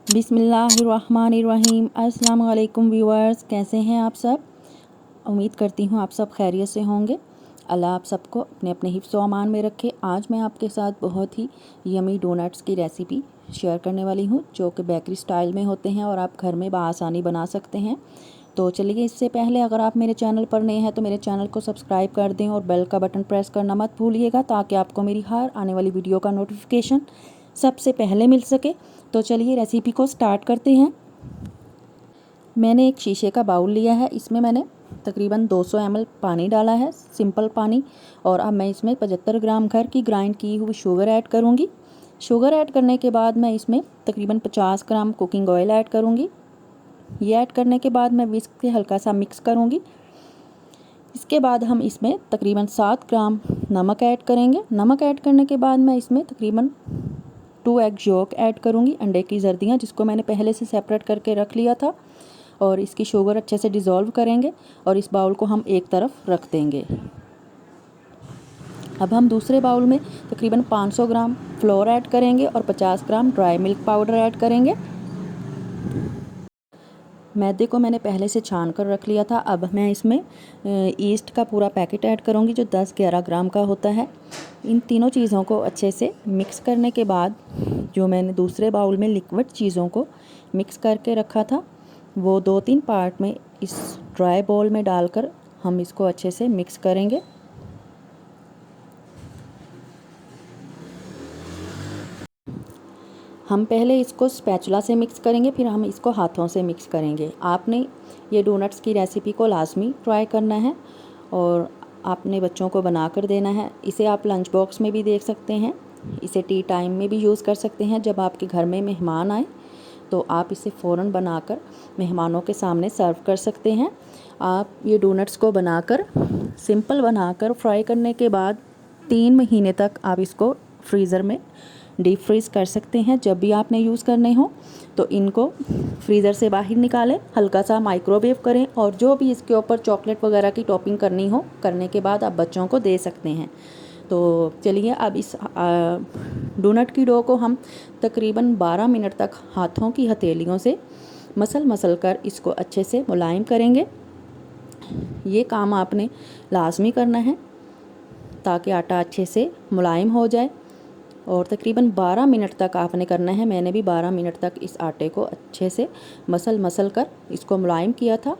बिस्मिल्लाहिर्रहमानिर्रहीम। अस्सलाम वालेकुम व्यूअर्स, कैसे हैं आप सब। उम्मीद करती हूँ आप सब खैरियत से होंगे। अल्लाह आप सबको अपने अपने हिफ्ज़ व अमान में रखे। आज मैं आपके साथ बहुत ही यमी डोनट्स की रेसिपी शेयर करने वाली हूँ, जो कि बेकरी स्टाइल में होते हैं और आप घर में बआसानी बना सकते हैं। तो चलिए, इससे पहले अगर आप मेरे चैनल पर नए हैं तो मेरे चैनल को सब्सक्राइब कर दें और बेल का बटन प्रेस करना मत भूलिएगा, ताकि आपको मेरी हर आने वाली वीडियो का नोटिफिकेशन सबसे पहले मिल सके। तो चलिए रेसिपी को स्टार्ट करते हैं। मैंने एक शीशे का बाउल लिया है, इसमें मैंने तकरीबन 200 ml पानी डाला है, सिंपल पानी। और अब मैं इसमें 75 ग्राम घर की ग्राइंड की हुई शुगर ऐड करूँगी। शुगर ऐड करने के बाद मैं इसमें तकरीबन 50 ग्राम कुकिंग ऑयल ऐड करूँगी। ये ऐड करने के बाद मैं विस्क से हल्का सा मिक्स करूँगी। इसके बाद हम इसमें तकरीबन 7 ग्राम नमक ऐड करेंगे। नमक ऐड करने के बाद मैं इसमें तकरीबन 2 एग योक ऐड करूँगी, अंडे की जर्दियाँ, जिसको मैंने पहले से सेपरेट करके रख लिया था। और इसकी शुगर अच्छे से डिज़ोल्व करेंगे और इस बाउल को हम एक तरफ रख देंगे। अब हम दूसरे बाउल में तकरीबन 500 ग्राम फ्लोर ऐड करेंगे और 50 ग्राम ड्राई मिल्क पाउडर ऐड करेंगे। मैदे को मैंने पहले से छान कर रख लिया था। अब मैं इसमें ईस्ट का पूरा पैकेट ऐड करूँगी, जो 10-11 ग्राम का होता है। इन तीनों चीज़ों को अच्छे से मिक्स करने के बाद जो मैंने दूसरे बाउल में लिक्विड चीज़ों को मिक्स करके रखा था, वो 2-3 पार्ट में इस ड्राई बाउल में डालकर हम इसको अच्छे से मिक्स करेंगे। हम पहले इसको स्पैचुला से मिक्स करेंगे, फिर हम इसको हाथों से मिक्स करेंगे। आपने ये डोनट्स की रेसिपी को लाजमी ट्राई करना है और आपने बच्चों को बना कर देना है। इसे आप लंच बॉक्स में भी देख सकते हैं, इसे टी टाइम में भी यूज़ कर सकते हैं। जब आपके घर में मेहमान आए तो आप इसे फ़ौरन बनाकर मेहमानों के सामने सर्व कर सकते हैं। आप ये डोनट्स को बनाकर सिंपल बनाकर फ्राई करने के बाद 3 महीने तक आप इसको फ्रीज़र में डीप फ्रीज़ कर सकते हैं। जब भी आपने यूज़ करने हो तो इनको फ्रीज़र से बाहर निकालें, हल्का सा माइक्रोवेव करें और जो भी इसके ऊपर चॉकलेट वगैरह की टॉपिंग करनी हो, करने के बाद आप बच्चों को दे सकते हैं। तो चलिए, अब इस डोनट की डो को हम तकरीबन 12 मिनट तक हाथों की हथेलियों से मसल कर इसको अच्छे से मुलायम करेंगे। ये काम आपने लाजमी करना है ताकि आटा अच्छे से मुलायम हो जाए। और तकरीबन 12 मिनट तक आपने करना है। मैंने भी 12 मिनट तक इस आटे को अच्छे से मसल कर इसको मुलायम किया था।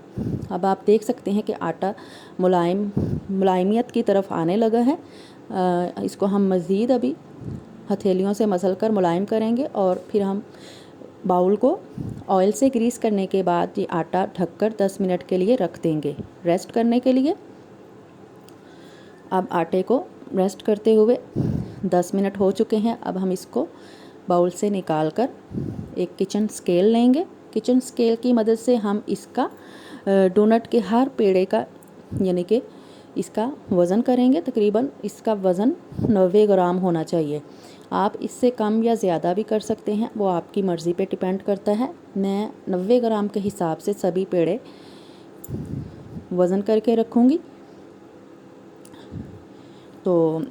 अब आप देख सकते हैं कि आटा मुलायमियत की तरफ आने लगा है। इसको हम मज़ीद अभी हथेलियों से मसल कर मुलायम करेंगे और फिर हम बाउल को ऑयल से ग्रीस करने के बाद ये आटा ढककर 10 मिनट के लिए रख देंगे रेस्ट करने के लिए। अब आटे को रेस्ट करते हुए 10 मिनट हो चुके हैं। अब हम इसको बाउल से निकाल कर एक किचन स्केल लेंगे। किचन स्केल की मदद से हम इसका डोनट के हर पेड़े का यानी कि इसका वज़न करेंगे। तकरीबन इसका वज़न 90 ग्राम होना चाहिए। आप इससे कम या ज़्यादा भी कर सकते हैं, वो आपकी मर्ज़ी पे डिपेंड करता है। मैं 90 ग्राम के हिसाब से सभी पेड़े वज़न करके रखूँगी। तो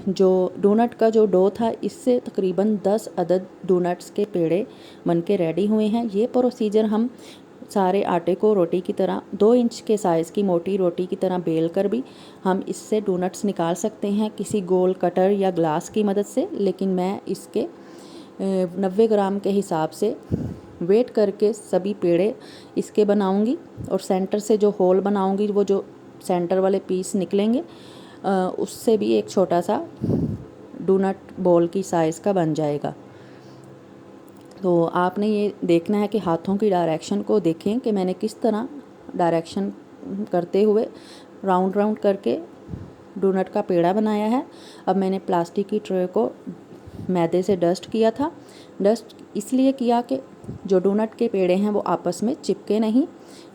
जो डोनट का जो डो था, इससे तकरीबन 10 अदद डोनट्स के पेड़े बन के रेडी हुए हैं। ये प्रोसीजर हम सारे आटे को रोटी की तरह 2 इंच के साइज़ की मोटी रोटी की तरह बेल कर भी हम इससे डोनट्स निकाल सकते हैं किसी गोल कटर या ग्लास की मदद से। लेकिन मैं इसके 90 ग्राम के हिसाब से वेट करके सभी पेड़े इसके बनाऊंगी और सेंटर से जो होल बनाऊंगी, वो जो सेंटर वाले पीस निकलेंगे उससे भी एक छोटा सा डोनट बॉल की साइज़ का बन जाएगा। तो आपने ये देखना है कि हाथों की डायरेक्शन को देखें कि मैंने किस तरह डायरेक्शन करते हुए राउंड करके डोनट का पेड़ा बनाया है। अब मैंने प्लास्टिक की ट्रे को मैदे से डस्ट किया था। डस्ट इसलिए किया कि जो डोनट के पेड़े हैं वो आपस में चिपके नहीं,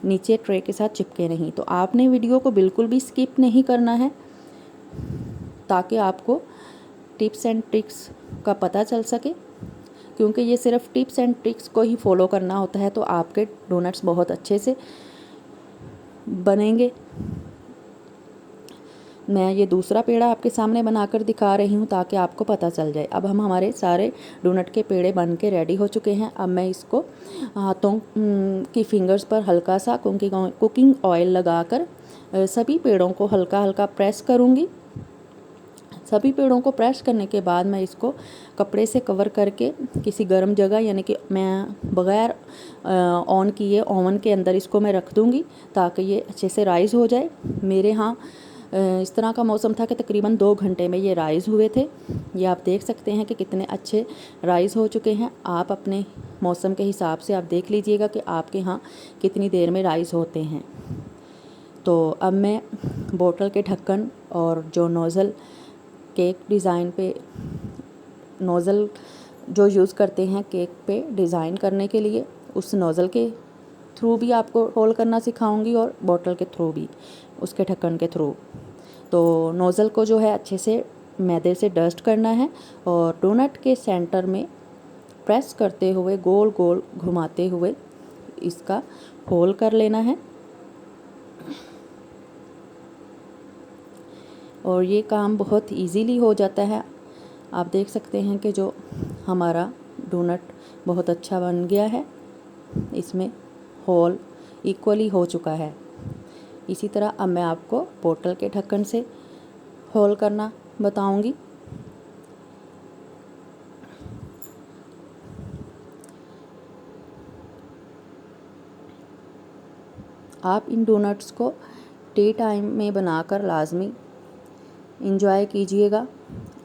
नीचे ट्रे के साथ चिपके नहीं। तो आपने वीडियो को बिल्कुल भी स्किप नहीं करना है, ताकि आपको टिप्स एंड ट्रिक्स का पता चल सके, क्योंकि ये सिर्फ टिप्स एंड ट्रिक्स को ही फॉलो करना होता है तो आपके डोनट्स बहुत अच्छे से बनेंगे। मैं ये दूसरा पेड़ा आपके सामने बनाकर दिखा रही हूँ ताकि आपको पता चल जाए। अब हमारे सारे डोनट के पेड़े बन के रेडी हो चुके हैं। अब मैं इसको हाथों की फिंगर्स पर हल्का सा कुकिंग ऑयल लगाकर सभी पेड़ों को हल्का हल्का प्रेस करूँगी। सभी पेड़ों को प्रेस करने के बाद मैं इसको कपड़े से कवर करके किसी गर्म जगह, यानी कि मैं बग़ैर ऑन किए ओवन के अंदर इसको मैं रख दूँगी ताकि ये अच्छे से राइज़ हो जाए। मेरे यहाँ इस तरह का मौसम था कि तकरीबन 2 घंटे में ये राइज़ हुए थे। ये आप देख सकते हैं कि कितने अच्छे राइज़ हो चुके हैं। आप अपने मौसम के हिसाब से आप देख लीजिएगा कि आपके यहाँ कितनी देर में राइज़ होते हैं। तो अब मैं बोतल के ढक्कन और जो नोज़ल केक डिज़ाइन पे नोज़ल जो यूज़ करते हैं केक पे डिज़ाइन करने के लिए, उस नोज़ल के थ्रू भी आपको होल करना सिखाऊंगी और बोतल के थ्रू भी, उसके ढक्कन के थ्रू। तो नोज़ल को जो है अच्छे से मैदे से डस्ट करना है और डोनट के सेंटर में प्रेस करते हुए गोल गोल घुमाते हुए इसका होल कर लेना है। और ये काम बहुत इजीली हो जाता है। आप देख सकते हैं कि जो हमारा डोनट बहुत अच्छा बन गया है, इसमें होल इक्वली हो चुका है। इसी तरह अब मैं आपको बोतल के ढक्कन से होल करना बताऊंगी। आप इन डोनट्स को टी टाइम में बनाकर लाजमी इंजॉय कीजिएगा,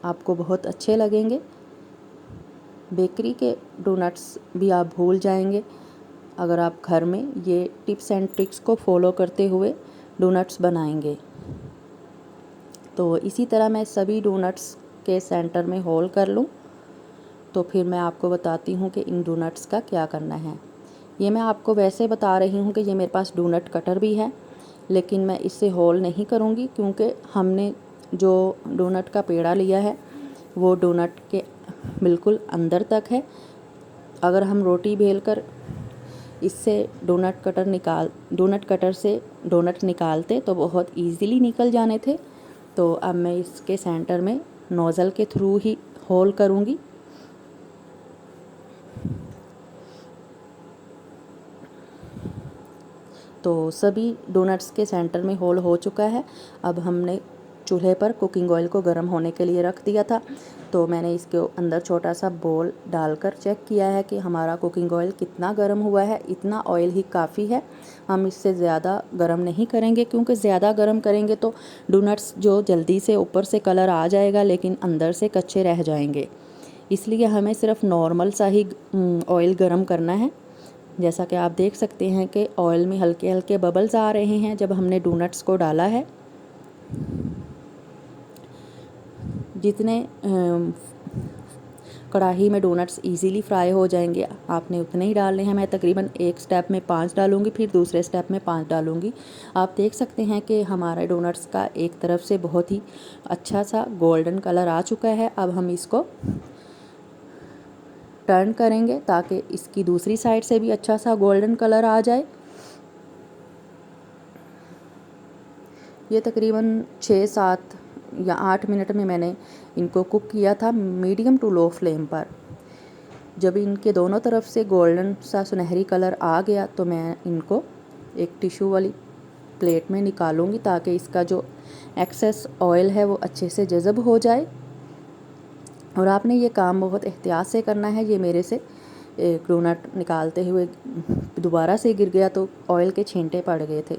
आपको बहुत अच्छे लगेंगे। बेकरी के डोनट्स भी आप भूल जाएंगे अगर आप घर में ये टिप्स एंड ट्रिक्स को फॉलो करते हुए डोनट्स बनाएंगे। तो इसी तरह मैं सभी डोनट्स के सेंटर में होल कर लूँ। तो फिर मैं आपको बताती हूँ कि इन डोनट्स का क्या करना है। ये मैं आपको वैसे बता रही हूँ कि ये मेरे पास डोनट कटर भी है, लेकिन मैं इससे होल नहीं करूँगी क्योंकि हमने जो डोनट का पेड़ा लिया है वो डोनट के बिल्कुल अंदर तक है। अगर हम रोटी बेलकर इससे डोनट कटर से डोनट निकालते तो बहुत इजीली निकल जाने थे। तो अब मैं इसके सेंटर में नोज़ल के थ्रू ही होल करूँगी। तो सभी डोनट्स के सेंटर में होल हो चुका है। अब हमने चूल्हे पर कुकिंग ऑयल को गर्म होने के लिए रख दिया था, तो मैंने इसके अंदर छोटा सा बोल डालकर चेक किया है कि हमारा कुकिंग ऑयल कितना गर्म हुआ है। इतना ऑयल ही काफ़ी है, हम इससे ज़्यादा गर्म नहीं करेंगे क्योंकि ज़्यादा गर्म करेंगे तो डोनट्स जो जल्दी से ऊपर से कलर आ जाएगा लेकिन अंदर से कच्चे रह जाएंगे। इसलिए हमें सिर्फ नॉर्मल सा ही ऑयल गर्म करना है। जैसा कि आप देख सकते हैं कि ऑयल में हल्के हल्के बबल्स आ रहे हैं जब हमने डोनट्स को डाला है। जितने कढ़ाई में डोनट्स इजीली फ्राई हो जाएंगे आपने उतने ही डालने हैं। मैं तकरीबन एक स्टेप में 5 डालूंगी, फिर दूसरे स्टेप में 5 डालूंगी। आप देख सकते हैं कि हमारे डोनट्स का एक तरफ से बहुत ही अच्छा सा गोल्डन कलर आ चुका है। अब हम इसको टर्न करेंगे ताकि इसकी दूसरी साइड से भी अच्छा सा गोल्डन कलर आ जाए। ये तकरीबन 6-7 या 8 मिनट में मैंने इनको कुक किया था मीडियम टू लो फ्लेम पर। जब इनके दोनों तरफ से गोल्डन सा सुनहरी कलर आ गया तो मैं इनको एक टिश्यू वाली प्लेट में निकालूंगी ताकि इसका जो एक्सेस ऑयल है वो अच्छे से जज़ब हो जाए। और आपने ये काम बहुत एहतियात से करना है। ये मेरे से एक डोनट निकालते हुए दोबारा से गिर गया तो ऑयल के छींटे पड़ गए थे,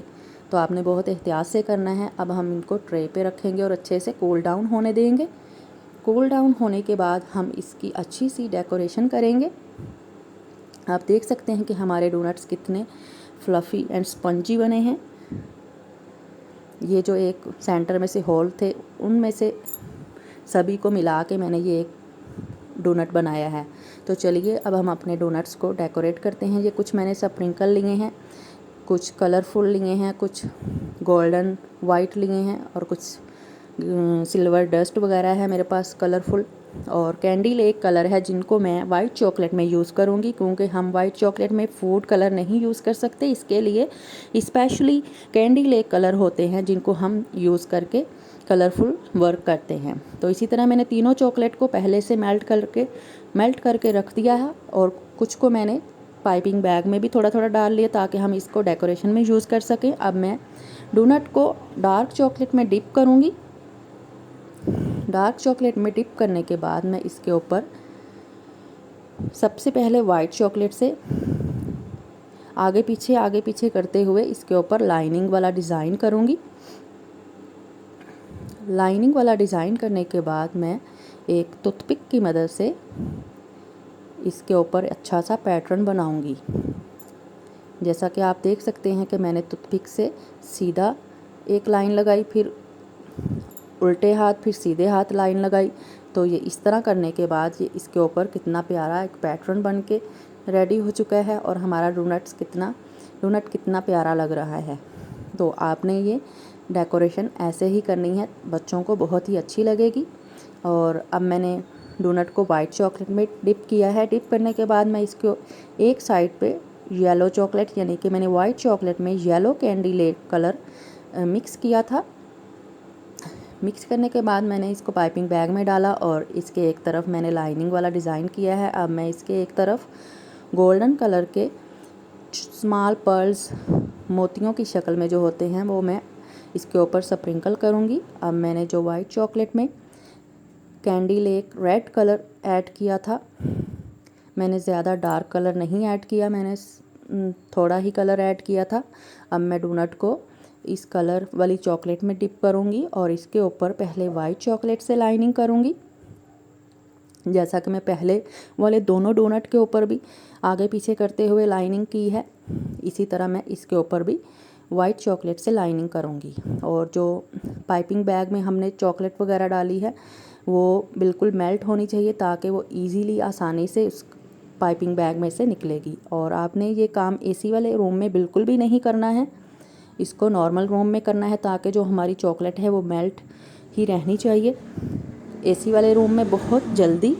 तो आपने बहुत एहतियात से करना है। अब हम इनको ट्रे पे रखेंगे और अच्छे से कूल डाउन होने देंगे। कूल डाउन होने के बाद हम इसकी अच्छी सी डेकोरेशन करेंगे। आप देख सकते हैं कि हमारे डोनट्स कितने फ्लफ़ी एंड स्पंजी बने हैं। ये जो एक सेंटर में से होल थे उनमें से सभी को मिला के मैंने ये एक डोनट बनाया है। तो चलिए अब हम अपने डोनट्स को डेकोरेट करते हैं। ये कुछ मैंने स्प्रिंकल लिए हैं, कुछ कलरफुल लिए हैं, कुछ गोल्डन वाइट लिए हैं और कुछ सिल्वर डस्ट वगैरह है मेरे पास कलरफुल, और कैंडी लेक कलर है जिनको मैं वाइट चॉकलेट में यूज़ करूँगी क्योंकि हम वाइट चॉकलेट में फूड कलर नहीं यूज़ कर सकते। इसके लिए स्पेशली कैंडी लेक कलर होते हैं जिनको हम यूज़ करके कलरफुल वर्क करते हैं। तो इसी तरह मैंने तीनों चॉकलेट को पहले से मेल्ट करके रख दिया है और कुछ को मैंने पाइपिंग बैग में भी थोड़ा थोड़ा डाल लिया ताकि हम इसको डेकोरेशन में यूज़ कर सकें। अब मैं डोनट को डार्क चॉकलेट में डिप करूँगी। डार्क चॉकलेट में डिप करने के बाद मैं इसके ऊपर सबसे पहले वाइट चॉकलेट से आगे पीछे करते हुए इसके ऊपर लाइनिंग वाला डिज़ाइन करूँगी। लाइनिंग वाला डिज़ाइन करने के बाद मैं एक टूथपिक की मदद से इसके ऊपर अच्छा सा पैटर्न बनाऊँगी। जैसा कि आप देख सकते हैं कि मैंने टूथपिक से सीधा एक लाइन लगाई, फिर उल्टे हाथ, फिर सीधे हाथ लाइन लगाई। तो ये इस तरह करने के बाद ये इसके ऊपर कितना प्यारा एक पैटर्न बन के रेडी हो चुका है और हमारा डोनट कितना प्यारा लग रहा है। तो आपने ये डेकोरेशन ऐसे ही करनी है, बच्चों को बहुत ही अच्छी लगेगी। और अब मैंने डोनट को वाइट चॉकलेट में डिप किया है। डिप करने के बाद मैं इसको एक साइड पे येलो चॉकलेट, यानी कि मैंने वाइट चॉकलेट में येलो कैंडी ले कलर मिक्स किया था। मिक्स करने के बाद मैंने इसको पाइपिंग बैग में डाला और इसके एक तरफ मैंने लाइनिंग वाला डिज़ाइन किया है। अब मैं इसके एक तरफ गोल्डन कलर के स्मॉल पर्ल्स मोतियों की शक्ल में जो होते हैं वो मैं इसके ऊपर स्प्रिंकल करूँगी। अब मैंने जो वाइट चॉकलेट में candy lake red colour add किया था, मैंने ज़्यादा डार्क कलर नहीं ऐड किया, मैंने थोड़ा ही कलर ऐड किया था। अब मैं डोनट को इस कलर वाली चॉकलेट में डिप करूँगी और इसके ऊपर पहले वाइट चॉकलेट से लाइनिंग करूँगी। जैसा कि मैं पहले वाले दोनों डोनट के ऊपर भी आगे पीछे करते हुए लाइनिंग की है, इसी तरह मैं इसके ऊपर भी वाइट चॉकलेट से लाइनिंग करूँगी। और जो पाइपिंग बैग में हमने चॉकलेट वगैरह डाली है वो बिल्कुल मेल्ट होनी चाहिए ताकि वो इजीली आसानी से उस पाइपिंग बैग में से निकलेगी। और आपने ये काम एसी वाले रूम में बिल्कुल भी नहीं करना है, इसको नॉर्मल रूम में करना है ताकि जो हमारी चॉकलेट है वो मेल्ट ही रहनी चाहिए। एसी वाले रूम में बहुत जल्दी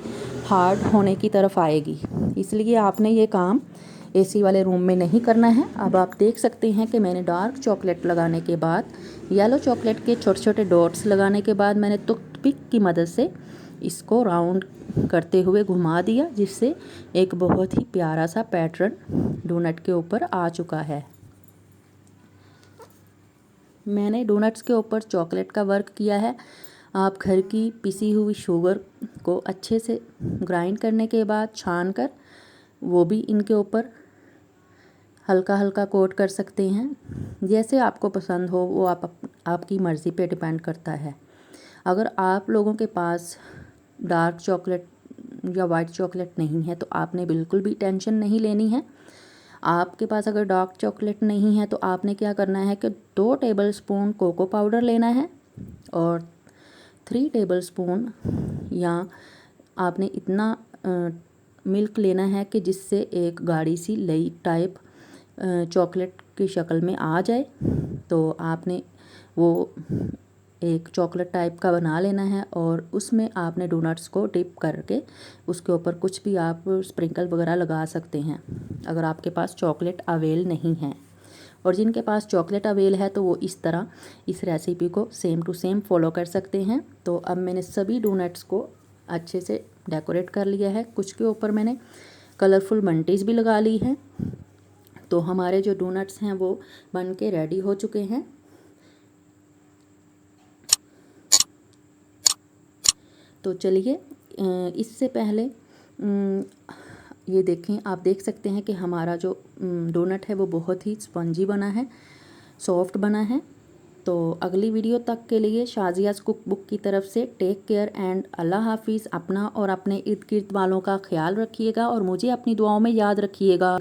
हार्ड होने की तरफ आएगी, इसलिए आपने ये काम एसी वाले रूम में नहीं करना है। अब आप देख सकते हैं कि मैंने डार्क चॉकलेट लगाने के बाद येलो चॉकलेट के छोटे छोटे डॉट्स लगाने के बाद मैंने टूथपिक की मदद से इसको राउंड करते हुए घुमा दिया, जिससे एक बहुत ही प्यारा सा पैटर्न डोनट के ऊपर आ चुका है। मैंने डोनट्स के ऊपर चॉकलेट का वर्क किया है। आप घर की पिसी हुई शुगर को अच्छे से ग्राइंड करने के बाद छान कर वो भी इनके ऊपर हल्का हल्का कोट कर सकते हैं। जैसे आपको पसंद हो वो आपकी मर्ज़ी पे डिपेंड करता है। अगर आप लोगों के पास डार्क चॉकलेट या वाइट चॉकलेट नहीं है तो आपने बिल्कुल भी टेंशन नहीं लेनी है। आपके पास अगर डार्क चॉकलेट नहीं है तो आपने क्या करना है कि 2 टेबलस्पून कोको पाउडर लेना है और 3 टेबलस्पून या आपने इतना मिल्क लेना है कि जिससे एक गाढ़ी सी लई टाइप चॉकलेट की शक्ल में आ जाए। तो आपने वो एक चॉकलेट टाइप का बना लेना है और उसमें आपने डोनट्स को डिप करके उसके ऊपर कुछ भी आप स्प्रिंकल वगैरह लगा सकते हैं अगर आपके पास चॉकलेट अवेल नहीं है। और जिनके पास चॉकलेट अवेल है तो वो इस तरह इस रेसिपी को सेम टू सेम फॉलो कर सकते हैं। तो अब मैंने सभी डोनट्स को अच्छे से डेकोरेट कर लिया है। कुछ के ऊपर मैंने कलरफुल बंटीज भी लगा ली हैं। तो हमारे जो डोनट्स हैं वो बन के रेडी हो चुके हैं। तो चलिए इससे पहले ये देखें, आप देख सकते हैं कि हमारा जो डोनट है वो बहुत ही स्पंजी बना है, सॉफ्ट बना है। तो अगली वीडियो तक के लिए शाज़ियाज़ कुक बुक की तरफ से टेक केयर एंड अल्लाह हाफिज़। अपना और अपने इर्द गिर्द वालों का ख्याल रखिएगा और मुझे अपनी दुआओं में याद रखिएगा।